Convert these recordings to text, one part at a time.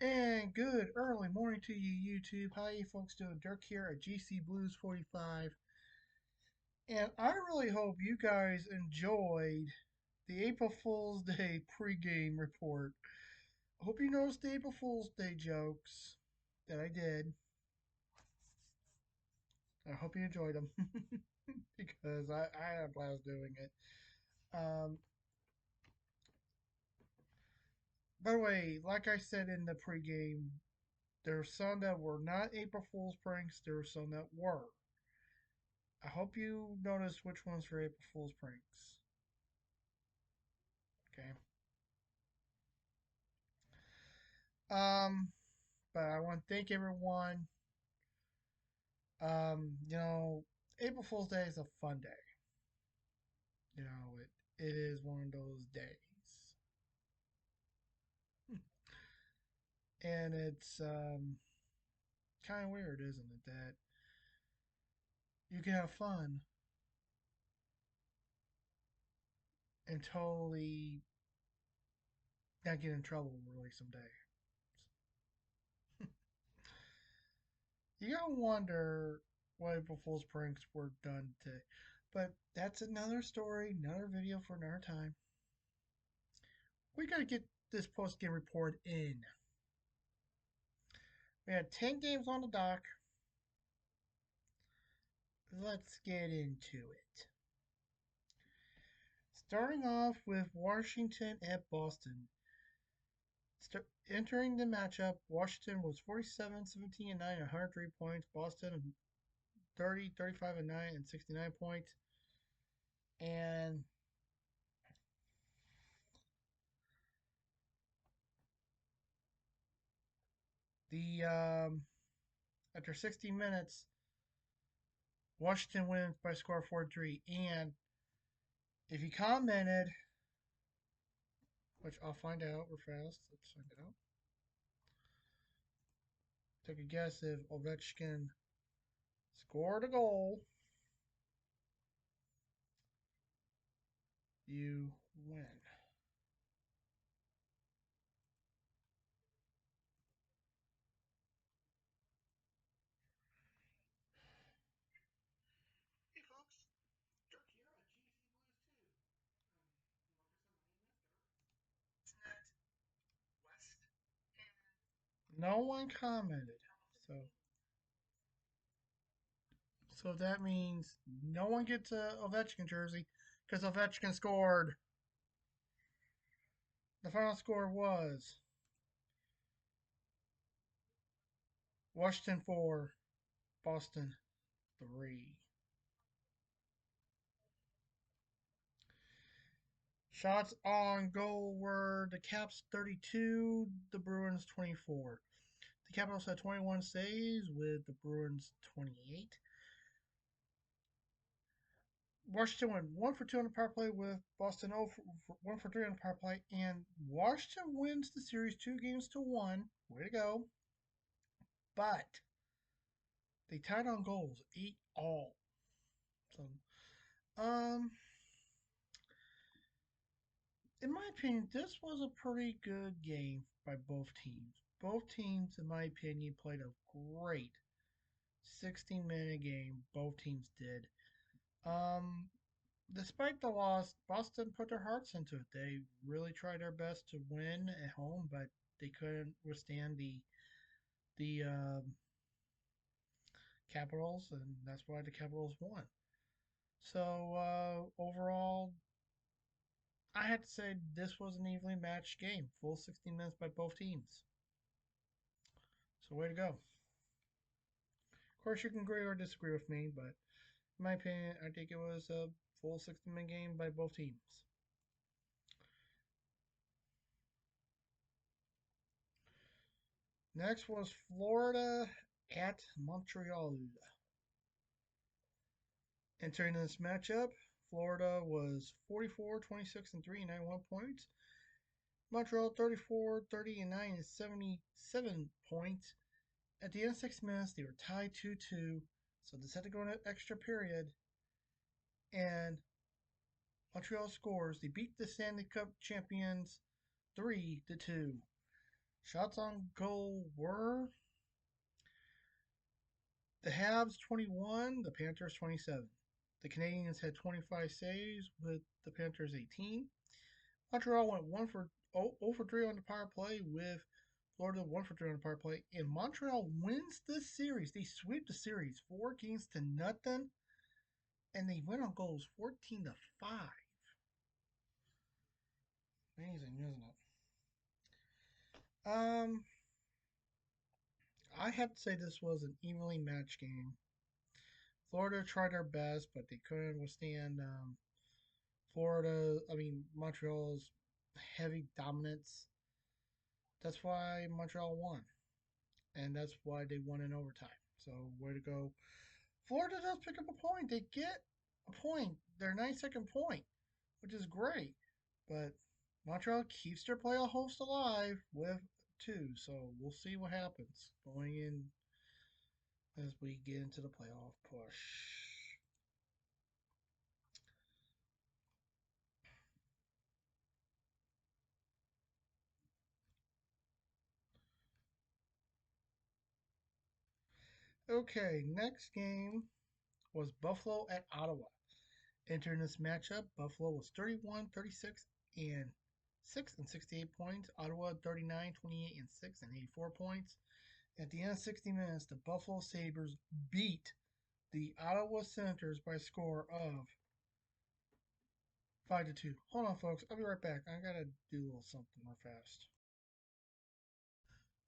And good early morning to you, YouTube. How you folks doing? Dirk here at GC Blues 45. And I really hope you guys enjoyed the April Fool's Day pregame report. I hope you noticed the April Fool's Day jokes that I did. I hope you enjoyed them because I had a blast doing it. Um, by the way, like I said in the pregame, there are some that were not April Fool's pranks, there were some that were. I hope you notice which ones are April Fool's pranks. Okay. Um, but I want to thank everyone. You know, April Fool's Day is a fun day. You know, it is one of those days, and it's kind of weird, isn't it, that you can have fun and totally not get in trouble really someday. You gotta wonder why April Fool's pranks were done today. But that's another story, another video for another time. We gotta get this post game report in. We had 10 games on the dock. Let's get into it. Starting off with Washington at Boston. Entering the matchup, Washington was 47, 17, and 9, 103 points. Boston 30, 35, and 9, and 69 points. And the after 60 minutes, Washington wins by score 4-3. And if you commented, which I'll find out real fast, let's find it out. Take a guess if Ovechkin scored a goal, you win. Hey folks, Dirk here at GC Blues 2. No one commented, so that means no one gets a Ovechkin jersey because Ovechkin scored. The final score was Washington 4, Boston 3. Shots on goal were the Caps 32, the Bruins 24. The Capitals had 21 saves with the Bruins 28. Washington went 1 for 2 on the power play with Boston 0 for 1 for 3 on the power play. And Washington wins the series 2-1. Way to go. But they tied on goals, 8 all. So, um, in my opinion, this was a pretty good game by both teams. Both teams, in my opinion, played a great 16-minute game. Both teams did. Um, Despite the loss, Boston put their hearts into it. They really tried their best to win at home, but they couldn't withstand the Capitals, and that's why the Capitals won. So overall, I had to say this was an evenly matched game, full 16 minutes by both teams. So way to go. Of course, you can agree or disagree with me, but in my opinion, I think it was a full 16-minute game by both teams. Next was Florida at Montreal. Entering this matchup, Florida was 44, 26, and 3, 91 points. Montreal 34, 30, and 9, and 77 points. At the end of 6 minutes, they were tied 2-2, so this had to go in an extra period. And Montreal scores. They beat the Stanley Cup champions 3-2. Shots on goal were the Habs 21, the Panthers 27. The Canadians had 25 saves with the Panthers 18. Montreal went 1 for 0 for 3 on the power play with Florida 1 for 3 on the power play. And Montreal wins this series. They sweep the series 4 games to nothing. And they win on goals 14 to 5. Amazing, isn't it? I have to say this was an evenly matched game. Florida tried their best, but they couldn't withstand Montreal's heavy dominance. That's why Montreal won, and that's why they won in overtime. So, way to go. Florida does pick up a point. They get a point, their 9-second point, which is great. But Montreal keeps their playoff hopes alive with 2. So, we'll see what happens going in as we get into the playoff push. Okay, next game was Buffalo at Ottawa. Entering this matchup, Buffalo was 31, 36, and 6 and 68 points. Ottawa 39, 28, and 6 and 84 points. At the end of 60 minutes, the Buffalo Sabres beat the Ottawa Senators by a score of 5 to 2. Hold on, folks. I'll be right back. I gotta do a little something real fast.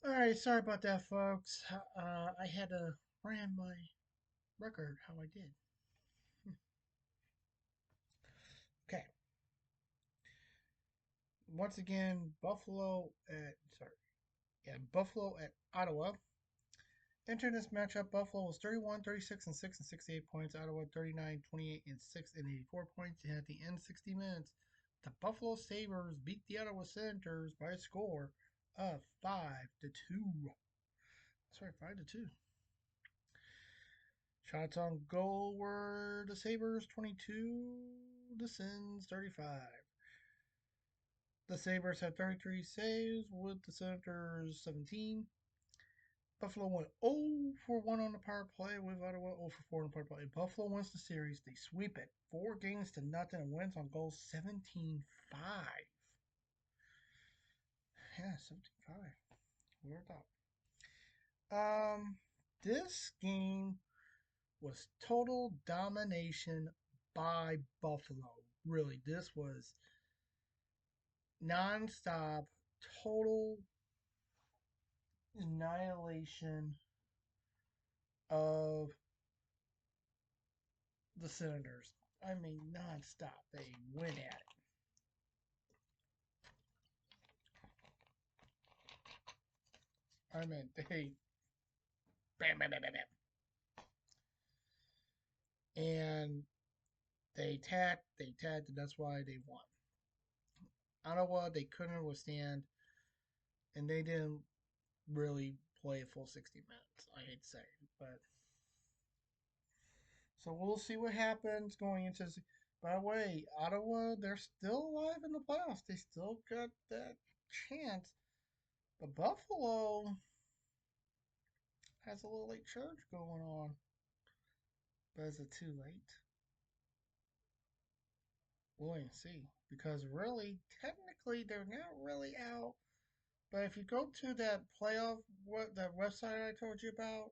All right, sorry about that, folks. I had to ran my record how I did. Okay. Once again, Buffalo at Ottawa. Entering this matchup, Buffalo was 31, 36, and 6 and 68 points. Ottawa 39, 28, and 6 and 84 points. And at the end of 60 minutes, the Buffalo Sabres beat the Ottawa Senators by a score of 5 to 2. That's right, 5 to 2. Shots on goal were the Sabres 22, the Sens 35. The Sabres had 33 saves with the Senators 17. Buffalo went 0 for 1 on the power play with Ottawa 0 for 4 on the power play. Buffalo wins the series. They sweep it 4 games to nothing and wins on goals 17-5. Yeah, 17-5. Weird thought. This game was total domination by Buffalo. Really, this was nonstop, total annihilation of the Senators. I mean, nonstop. They went at it. I mean, they bam, bam, bam, bam, bam. And they tacked, and that's why they won. Ottawa, they couldn't withstand, and they didn't really play a full 60 minutes. I hate to say it, but so we'll see what happens going into. By the way, Ottawa, they're still alive in the playoffs. They still got that chance. But Buffalo has a little late charge going on. But is it too late? We'll wait and see. Because really, technically, they're not really out. But if you go to that that website I told you about,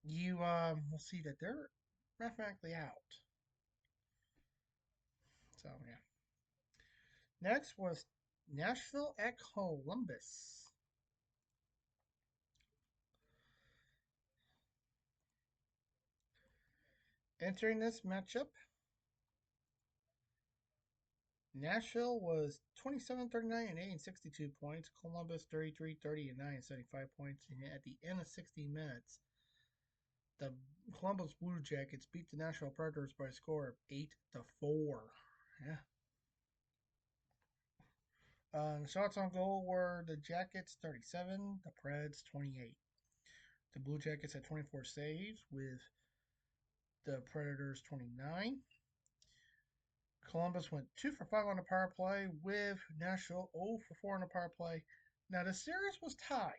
you will see that they're mathematically out. So yeah. Next was Nashville at Columbus. Entering this matchup, Nashville was 27, 39, and 8 and 62 points. Columbus 33, 30, and 9 and 75 points. And at the end of 60 minutes, the Columbus Blue Jackets beat the Nashville Predators by a score of 8 to 4. Yeah. Shots on goal were the Jackets 37, the Preds 28. The Blue Jackets had 24 saves with the Predators 29. Columbus went 2 for 5 on the power play with Nashville 0 for 4 on the power play. Now the series was tied.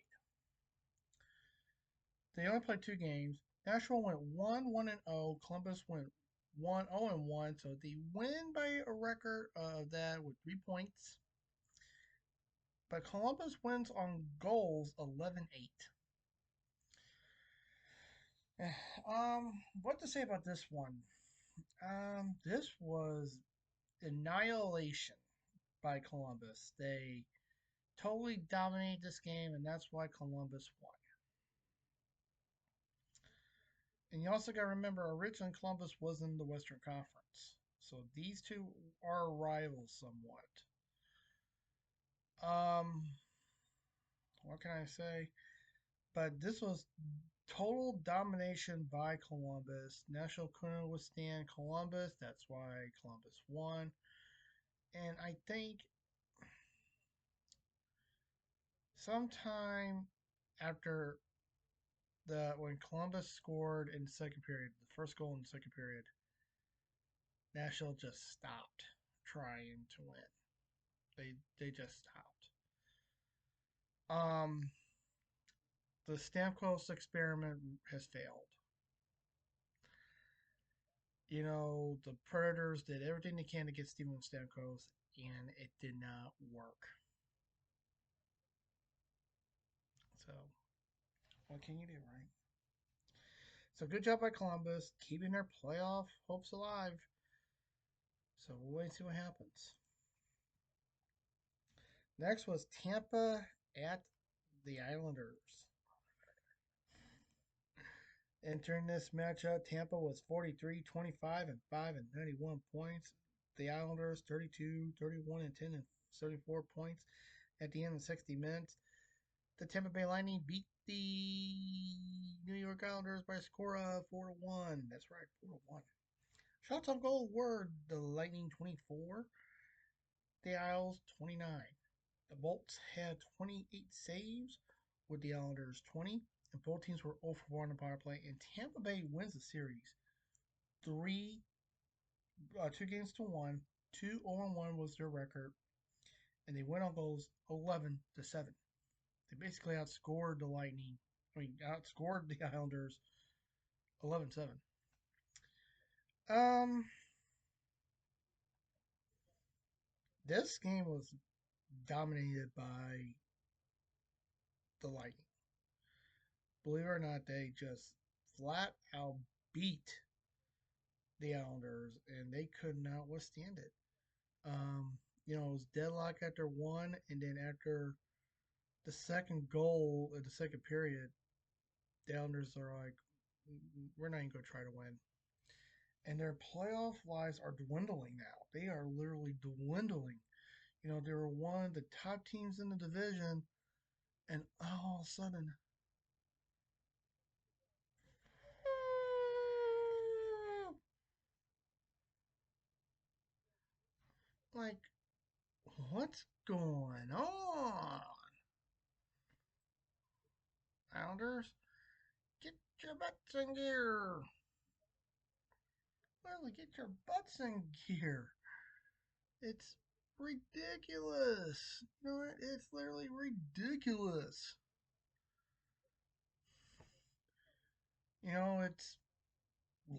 They only played 2 games. Nashville went 1 and 0. Columbus went 1 0 and 1. So they win by a record of that with 3 points. But Columbus wins on goals 11-8. What to say about this one? This was annihilation by Columbus. They totally dominated this game, and that's why Columbus won. And you also got to remember, originally Columbus was in the Western Conference, so these two are rivals somewhat. Um, what can I say? But this was total domination by Columbus. Nashville couldn't withstand Columbus. That's why Columbus won. And I think sometime after when Columbus scored in the second period, the first goal in the second period, Nashville just stopped trying to win. They just stopped. Um, the Stamkos experiment has failed. The Predators did everything they can to get Steven Stamkos, and it did not work. So, what can you do, right? So, good job by Columbus, keeping their playoff hopes alive. So, we'll wait and see what happens. Next was Tampa at the Islanders. Entering this matchup, Tampa was 43, 25, and 5 and 91 points. The Islanders 32, 31, and 10 and 74 points at the end of 60 minutes. The Tampa Bay Lightning beat the New York Islanders by a score of 4-1. That's right, 4-1. Shots on goal were the Lightning 24, the Isles 29. The Bolts had 28 saves with the Islanders 20, and both teams were 0 for 4 on the power play. And Tampa Bay wins the series 2 games to 1. 2-0-1 was their record, and they went on goals 11-7. They basically outscored the Lightning. Outscored the Islanders 11-7. Um, this game was dominated by the Lightning. Believe it or not, they just flat out beat the Islanders, and they could not withstand it. It was deadlock after one, and then after the second goal of the second period, the Islanders are like, we're not even going to try to win. And their playoff lives are dwindling now. They are literally dwindling. They were one of the top teams in the division, and all of a sudden, like, what's going on? Islanders, get your butts in gear. Literally, get your butts in gear. It's ridiculous. You know what? It's literally ridiculous. It's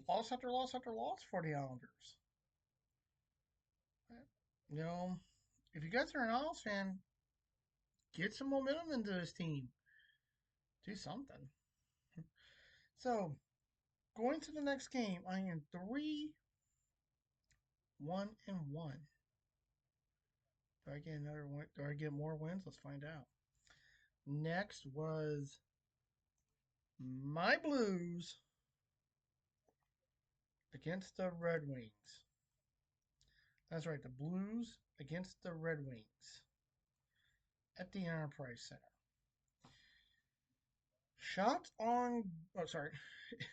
loss after loss after loss for the Islanders. You know, if you guys are an Isles fan, get some momentum into this team. Do something. So, going to the next game, I am 3-1-1. Do I get another win? Do I get more wins? Let's find out. Next was my Blues against the Red Wings. That's right, the Blues against the Red Wings at the Enterprise Center. Shots on,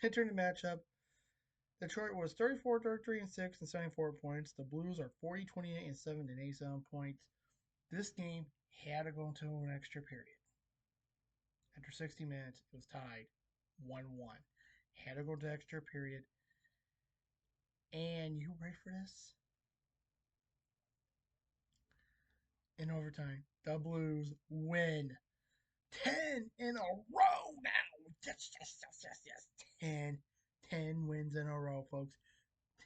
entering the matchup, Detroit was 34, 33, and 6 and 74 points. The Blues are 40, 28, and 7 and 87 points. This game had to go into an extra period. After 60 minutes, it was tied 1-1. Had to go to extra period. And you ready for this? in overtime. The Blues win 10 in a row now. Yes, yes, yes, yes, yes. 10 wins in a row, folks.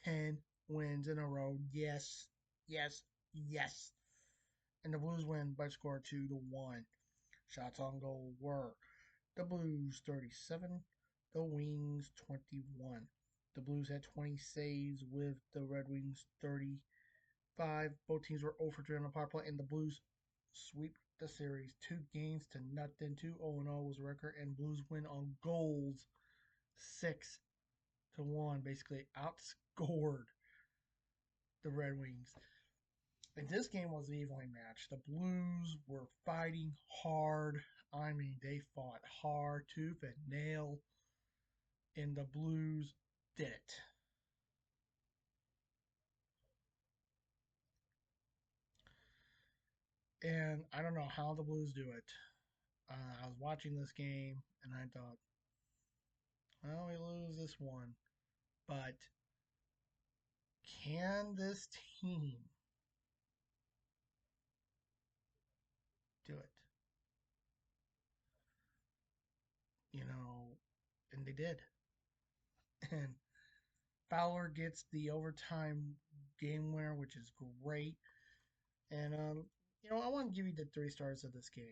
10 wins in a row. Yes, yes, yes. And the Blues win by score 2-1. Shots on goal were the Blues 37, the Wings 21. The Blues had 20 saves with the Red Wings 35. Both teams were 0 for 3 on the power play, and the Blues sweep the series 2-0. 2-0 was the record, and Blues win on goals 6-1. Basically outscored the Red Wings. And this game was evenly matched. The Blues were fighting hard. I mean, they fought hard, tooth and nail, and the Blues did it. And I don't know how the Blues do it. I was watching this game, and I thought, well, we lose this one. But can this team do it? You know, and they did. And Fowler gets the overtime game winner, which is great. And I want to give you the 3 stars of this game.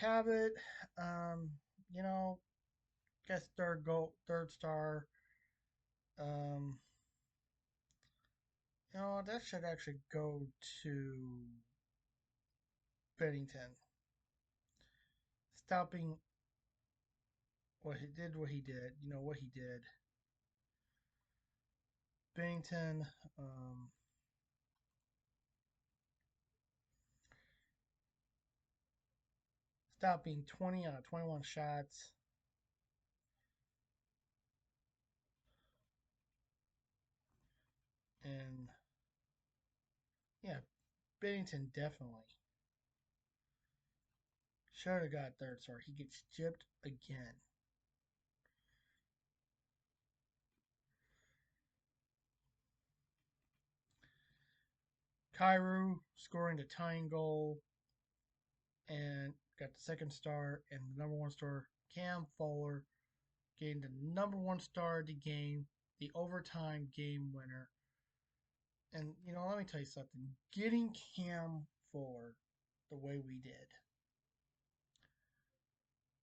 Tabit, um, you know, guess third star. Um, that should actually go to Bennington. Stopping what he did, what he did. Bennington, um, stopping 20 out of 21 shots. And yeah, Bennington definitely should have got third star. He gets gypped again. Kyrou scoring the tying goal and got the second star, and the number 1 star, Cam Fowler, getting the number 1 star of the game, the overtime game winner. And let me tell you something. Getting Cam Fuller the way we did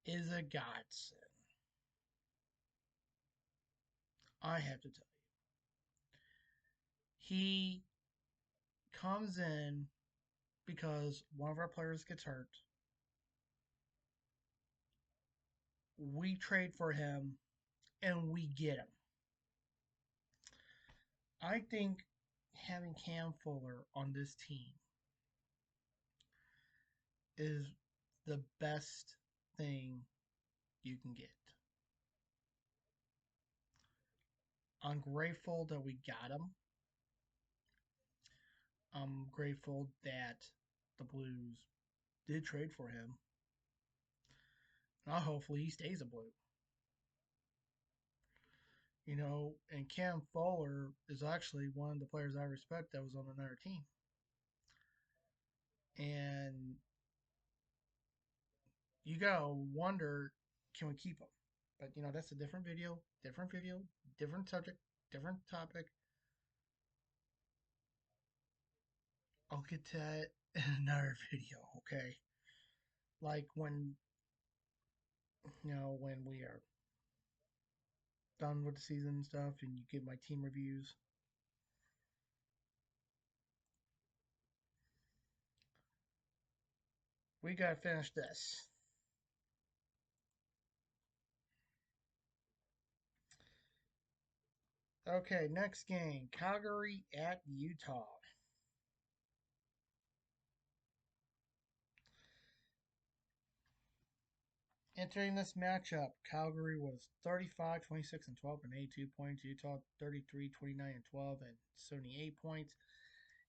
is a godsend. I have to tell you. He comes in because one of our players gets hurt. We trade for him and we get him. I think having Cam Fuller on this team is the best thing you can get. I'm grateful that we got him. I'm grateful that the Blues did trade for him. Now hopefully he stays a Blue. And Cam Fowler is actually one of the players I respect that was on another team. And you gotta wonder, can we keep him? But that's a different video, different subject, different topic. I'll get to that in another video, okay? Like when we are done with the season and stuff, and you get my team reviews. We gotta finish this. Okay, next game, Calgary at Utah. Entering this matchup, Calgary was 35, 26, and 12 and 82 points. Utah 33, 29, and 12 and 78 points.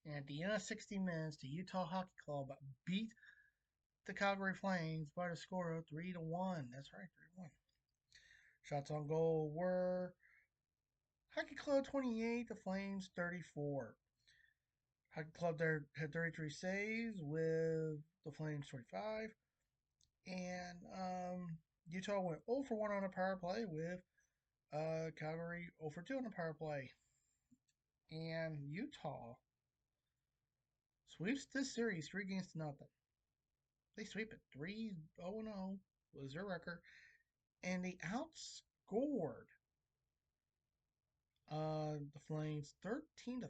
And at the end of 60 minutes, the Utah Hockey Club beat the Calgary Flames by the score of 3-1. That's right, 3-1. Shots on goal were Hockey Club 28, the Flames 34. Hockey Club there had 33 saves with the Flames 25. And Utah went 0 for 1 on a power play with Calgary 0 for 2 on a power play. And Utah sweeps this series 3 games to nothing. They sweep it 3-0-0 was their record. And they outscored the Flames 13-5.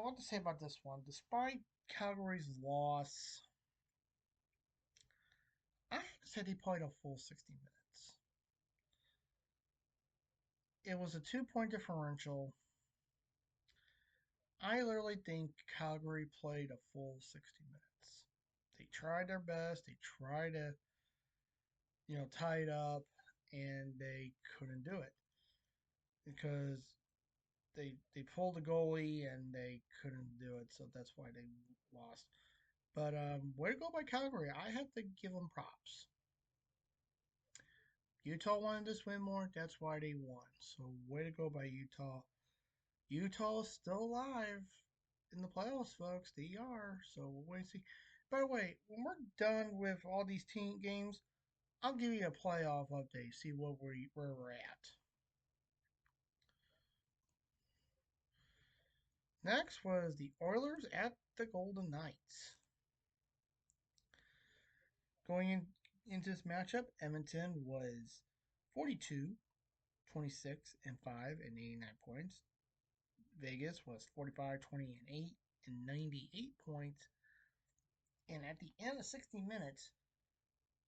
What to say about this one? Despite Calgary's loss, I have to say they played a full 60 minutes. It was a 2 point differential. I literally think Calgary played a full 60 minutes. They tried their best. They tried to, tie it up, and they couldn't do it because they pulled the goalie and they couldn't do it. So that's why they lost. But way to go by Calgary. I have to give them props. Utah wanted to win more. That's why they won. So way to go by Utah. Utah is still alive in the playoffs, folks. They are. So we'll wait and see. By the way, when we're done with all these team games, I'll give you a playoff update. See where we're at. Next was the Oilers at the Golden Knights. Going into this matchup, Edmonton was 42, 26, and 5 and 89 points. Vegas was 45, 20, and 8 and 98 points. And at the end of 60 minutes,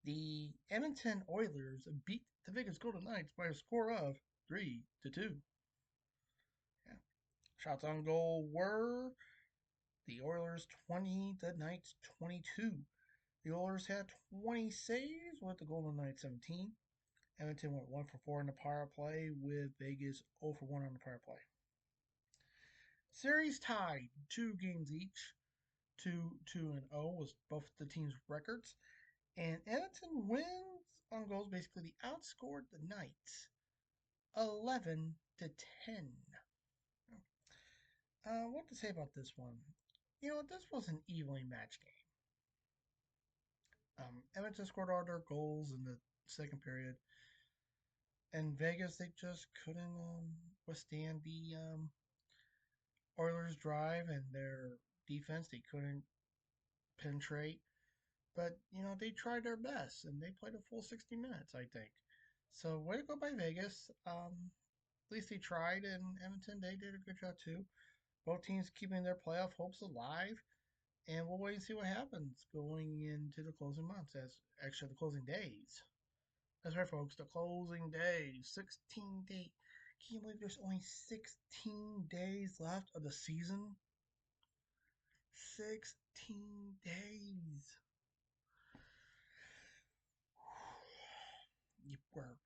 the Edmonton Oilers beat the Vegas Golden Knights by a score of 3-2. Yeah. Shots on goal were the Oilers 20, the Knights 22. The Oilers had 20 saves with the Golden Knights 17. Edmonton went 1 for 4 in the power play with Vegas 0 for 1 on the power play. Series tied 2 games each. 2-0 was both the teams' records. And Edmonton wins on goals. Basically, they outscored the Knights 11-10. What to say about this one? This was an evenly matched game. Edmonton scored all their goals in the second period. And Vegas, they just couldn't withstand the Oilers' drive and their defense. They couldn't penetrate. But, they tried their best and they played a full 60 minutes, I think. So, way to go by Vegas. At least they tried, and Edmonton, they did a good job too. Both teams keeping their playoff hopes alive. And we'll wait and see what happens going into the closing months, as actually the closing days. That's right, folks, the closing days. 16 days. Can you believe there's only 16 days left of the season? 16 days. We're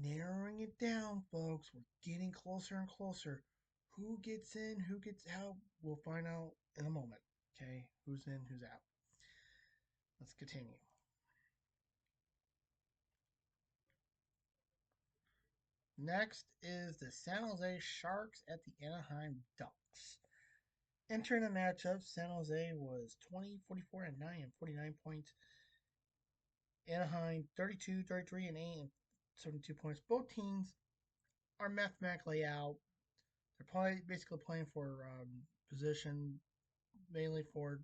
narrowing it down, folks. We're getting closer and closer. Who gets in, who gets out, we'll find out in a moment. Okay, who's in, who's out. Let's continue. Next is the San Jose Sharks at the Anaheim Ducks. Entering the matchup, San Jose was 20, 44, and 9 and 49 points. Anaheim 32, 33, and 8 and 72 points. Both teams are mathematically out. They're basically playing for position, mainly for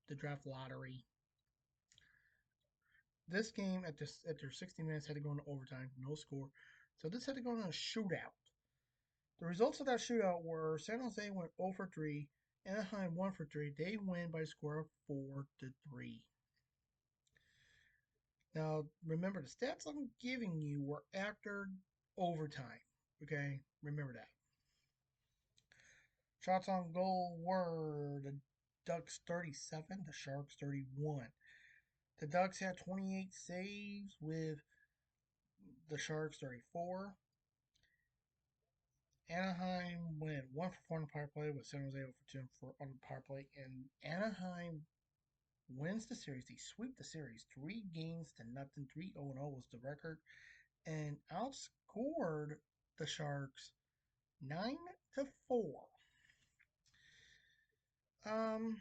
the draft lottery. This game after 60 minutes had to go into overtime, no score. So this had to go into a shootout. The results of that shootout were San Jose went 0 for 3, Anaheim 1 for 3. They win by a score of 4-3. Now, remember, the stats I'm giving you were after overtime. Okay? Remember that. Shots on goal were the Ducks 37, the Sharks 31. The Ducks had 28 saves with the Sharks 34. Anaheim went 1 for 4 on the power play with San Jose 0 for 2 on the power play. And Anaheim wins the series. They sweep the series 3 games to nothing. 3-0-0 was the record. And outscored the Sharks 9-4. Um,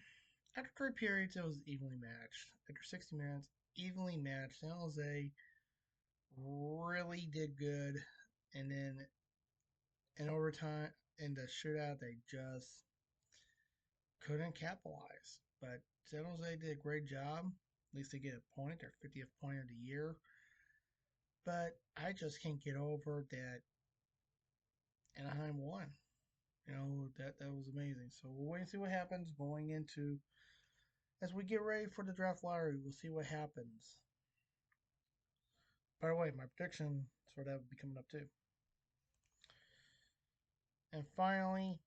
After 3 periods, it was evenly matched. After 60 minutes, evenly matched. San Jose really did good, and then in overtime, in the shootout, they just couldn't capitalize. But San Jose did a great job. At least they get a point, their 50th point of the year. But I just can't get over that Anaheim won. That was amazing. So we'll wait and see what happens going into as we get ready for the draft lottery. We'll see what happens. By the way, my prediction for that will be coming up too. And finally,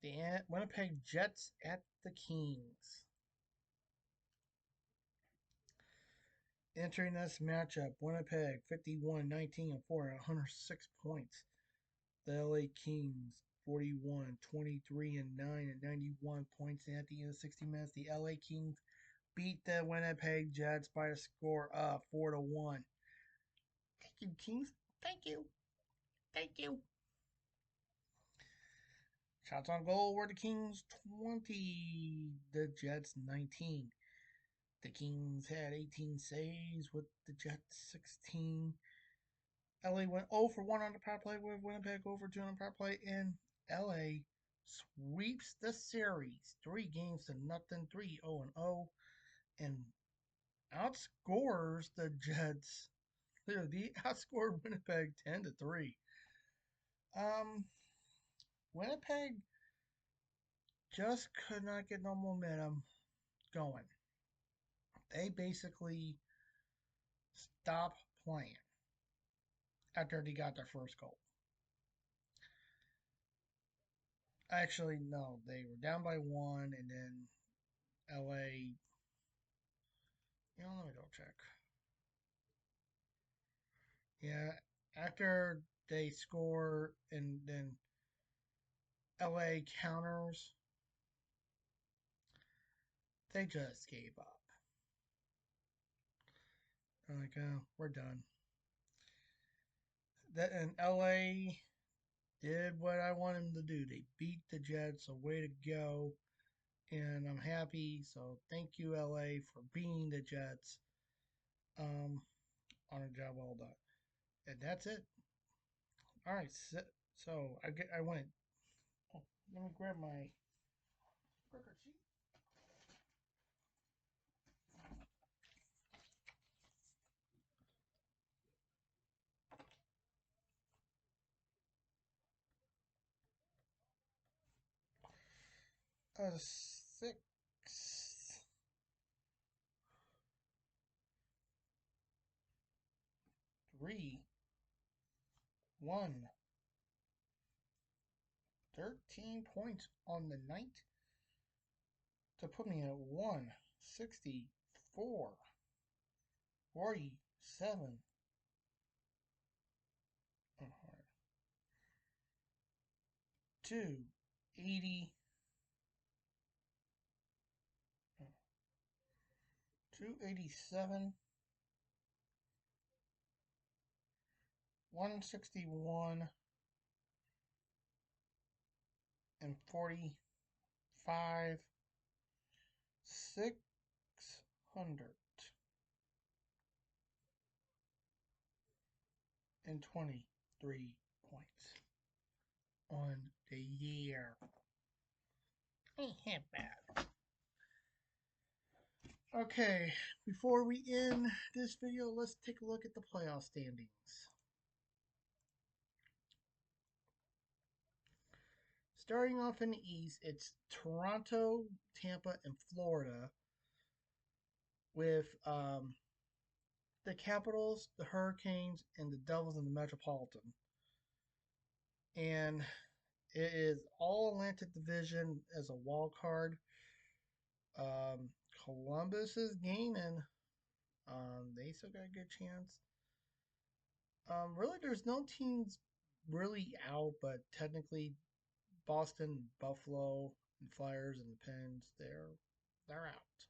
the Winnipeg Jets at the Kings. Entering this matchup, Winnipeg 51-19-4 at 106 points. The LA Kings 41-23-9 at 91 points. And at the end of 60 minutes, the LA Kings beat the Winnipeg Jets by a score of 4-1. Thank you, Kings. Thank you. Thank you. Shots on goal were the Kings 20, the Jets 19. The Kings had 18 saves with the Jets 16. LA went 0 for 1 on the power play with Winnipeg over 2 on the power play, and LA sweeps the series 3-0, 3-0-0, and outscores the Jets. They outscored Winnipeg 10-3. Um, Winnipeg just could not get no momentum going. They basically stopped playing after they got their first goal. Actually, no, they were down by 1, and then LA. Let me go check. Yeah, after they score and then LA counters, they just gave up. They're like, oh, we're done. And LA did what I want them to do. They beat the Jets, a way to go. And I'm happy. So thank you, LA, for beating the Jets. On a job well done. And that's it. All right. So I went. Oh, let me grab my record sheet. 6, 3, 1, 13 points on the night to put me at 164, 47, 280, 287, 161, and 45, 623 points on the year. Ain't half bad. Okay, before we end this video, let's take a look at the playoff standings. Starting off in the East, it's Toronto, Tampa, and Florida, with the Capitals, the Hurricanes, and the Devils in the Metropolitan. And it is all Atlantic Division as a wild card. Columbus is gaining. They still got a good chance. Really, there's no teams really out, but technically, Boston, Buffalo, and Flyers and the Pens, they're out.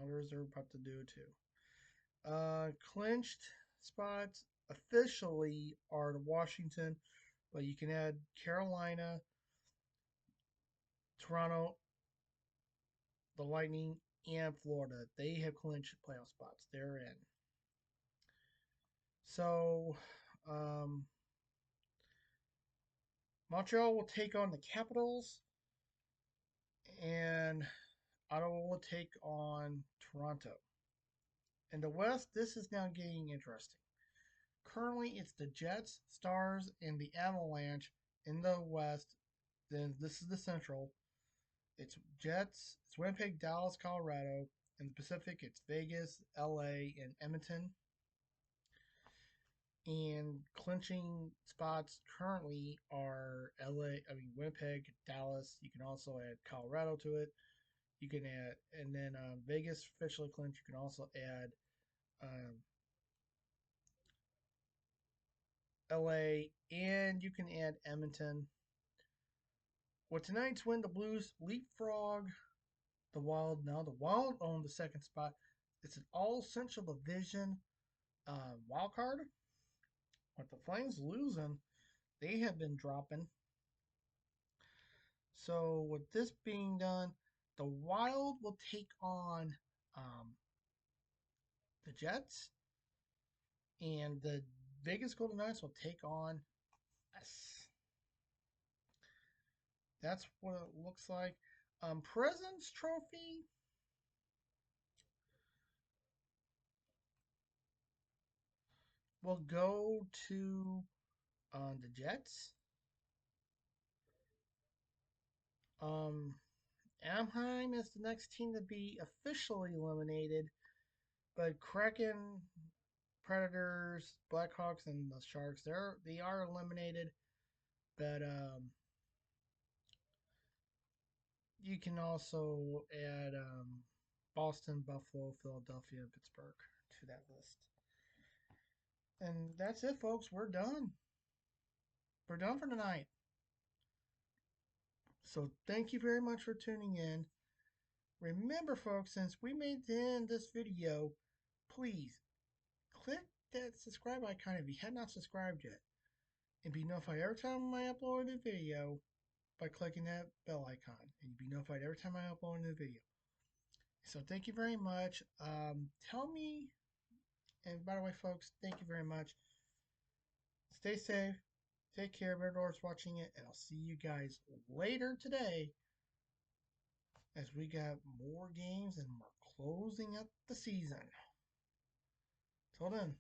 Outers are about to do it too. Clinched spots officially are the Washington, But you can add Carolina, Toronto, the Lightning, and Florida. They have clinched playoff spots. They're in. So, um, Montreal will take on the Capitals, and Ottawa will take on Toronto. In the West, this is now getting interesting. Currently, it's the Jets, Stars, and the Avalanche in the West. Then this is the Central. It's Jets, it's Winnipeg, Dallas, Colorado. In the Pacific, it's Vegas, LA, and Edmonton. And clinching spots currently are Winnipeg, Dallas. You can also add Colorado to it. You can add, and then Vegas officially clinched. You can also add um, LA, and you can add Edmonton. With tonight's win, the Blues leapfrog the Wild. Now the Wild own the second spot. It's an all Central Division wild card. With the Flames losing, they have been dropping. So with this being done, the Wild will take on the Jets, and the Vegas Golden Knights will take on us. That's what it looks like. President's Trophy will go to the Jets. Um, Anaheim is the next team to be officially eliminated, but Kraken, Predators, Blackhawks, and the Sharks they are eliminated. But you can also add Boston, Buffalo, Philadelphia, and Pittsburgh to that list. And that's it, folks. We're done. We're done for tonight. So thank you very much for tuning in. Remember, folks, since we made the end of this video, please click that subscribe icon if you have not subscribed yet. And be notified every time I upload a new video by clicking that bell icon. And you'll be notified every time I upload a new video. So thank you very much. Tell me, and by the way, folks, thank you very much. Stay safe. Take care of everyone watching it. And I'll see you guys later today as we got more games and we're closing up the season. Till then.